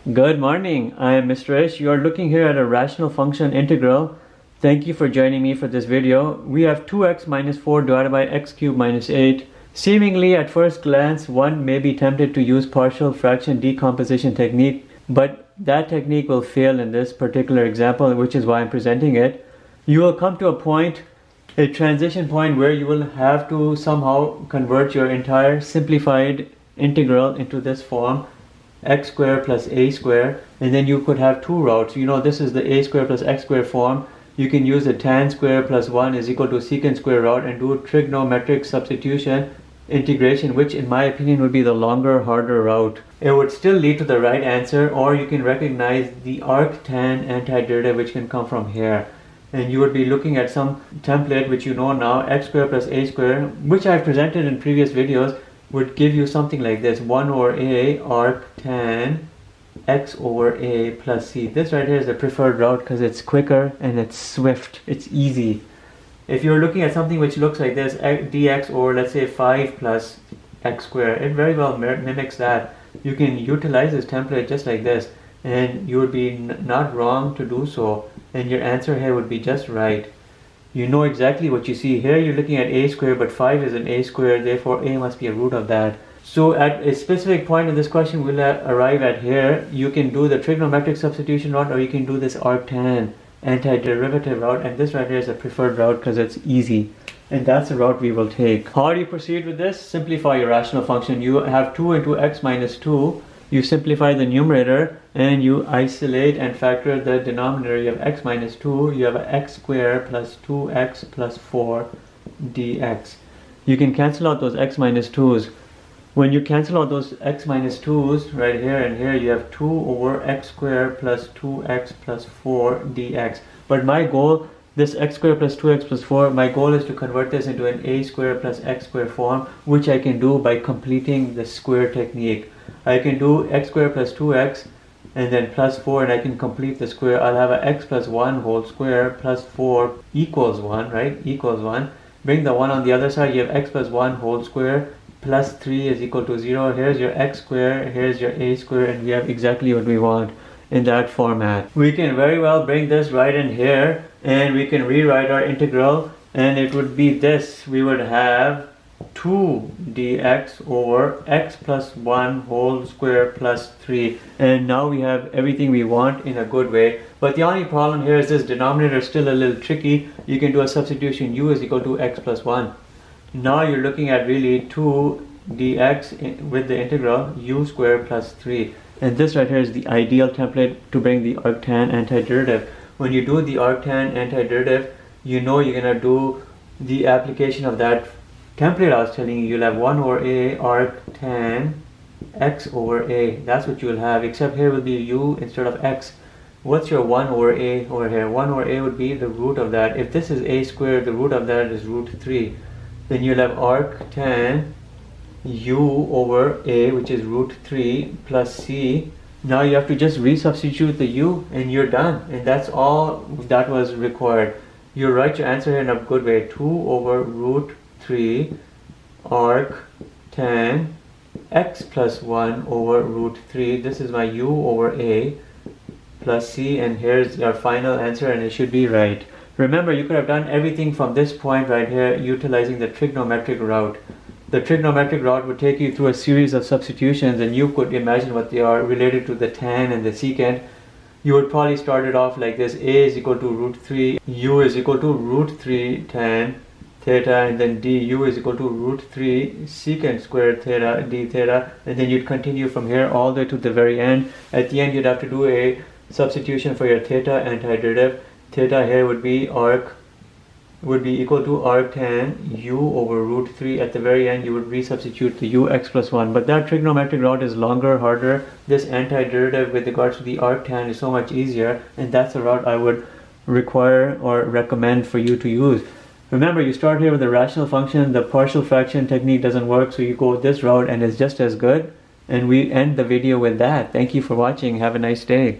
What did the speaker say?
Good morning, I am Mr. Ish. You are looking here at a rational function integral. Thank you for joining me for this video. We have 2x minus 4 divided by x cubed minus 8. Seemingly at first glance one may be tempted to use partial fraction decomposition technique, but that technique will fail in this particular example, which is why I'm presenting it. You will come to a point, a transition point, where you will have to somehow convert your entire simplified integral into this form, x squared plus a squared, and then you could have two routes. You know, this is the a squared plus x squared form. You can use the tan squared plus 1 is equal to secant square route and do trigonometric substitution integration, which in my opinion would be the longer, harder route. It would still lead to the right answer, or you can recognize the arctan antiderivative, which can come from here. And you would be looking at some template which you know now, x squared plus a squared, which I've presented in previous videos, would give you something like this: 1 over a arctan x over a plus c. This right here is the preferred route because it's quicker and it's swift, it's easy. If you're looking at something which looks like this, dx over, let's say, 5 plus x squared, it very well mimics that. You can utilize this template just like this, and you would be not wrong to do so, and your answer here would be just right. You know exactly what you see here. You're looking at a squared, but 5 is an a squared, therefore a must be a root of that. So at a specific point in this question we'll arrive at here, you can do the trigonometric substitution route, or you can do this arctan antiderivative route, and this right here is a preferred route because it's easy, and that's the route we will take. How do you proceed with this? Simplify your rational function. You have 2 into x minus 2. You simplify the numerator and you isolate and factor the denominator. You have x minus 2, you have x squared plus 2x plus 4 dx. You can cancel out those x minus 2's. When you cancel out those x minus 2's right here and here, you have 2 over x squared plus 2x plus 4 dx. But my goal, this x squared plus 2x plus 4, my goal is to convert this into an a squared plus x squared form, which I can do by completing the square technique. I can do x squared plus 2x and then plus 4, and I can complete the square. I'll have a x plus 1 whole square plus 4 equals 1, right? Equals 1. Bring the 1 on the other side, you have x plus 1 whole square plus 3 is equal to 0. Here's your x square, here's your a square, and we have exactly what we want in that format. We can very well bring this right in here, and we can rewrite our integral, and it would be this. We would have 2 dx over x plus 1 whole square plus 3, and now we have everything we want in a good way. But the only problem here is this denominator is still a little tricky. You can do a substitution, u is equal to x plus 1. Now you're looking at really 2 dx with the integral u squared plus 3, and this right here is the ideal template to bring the arctan antiderivative. When you do the arctan antiderivative, you know you're going to do the application of that template I was telling you. You'll have 1 over a arctan x over a. That's what you'll have, except here will be u instead of x. What's your 1 over a over here? 1 over a would be the root of that. If this is a squared, the root of that is root 3. Then you'll have arctan u over a, which is root 3 plus c. Now you have to just resubstitute the u and you're done, and that's all that was required. You write your answer here in a good way: 2 over root 3 arctan x plus 1 over root 3. This is my u over a plus c, and here's your final answer, and it should be right. Remember, you could have done everything from this point right here utilizing the trigonometric route. The trigonometric route would take you through a series of substitutions, and you could imagine what they are related to the tan and the secant. You would probably start it off like this: a is equal to root 3, u is equal to root 3 tan theta, and then du is equal to root 3 secant squared theta d theta, and then you'd continue from here all the way to the very end. At the end, you'd have to do a substitution for your theta antiderivative. Theta here would be equal to arctan u over root 3. At the very end, you would resubstitute the u x plus 1. But that trigonometric route is longer, harder. This antiderivative with regards to the arctan is so much easier, and that's the route I would require or recommend for you to use. Remember, you start here with a rational function. The partial fraction technique doesn't work, so you go this route and it's just as good. And we end the video with that. Thank you for watching. Have a nice day.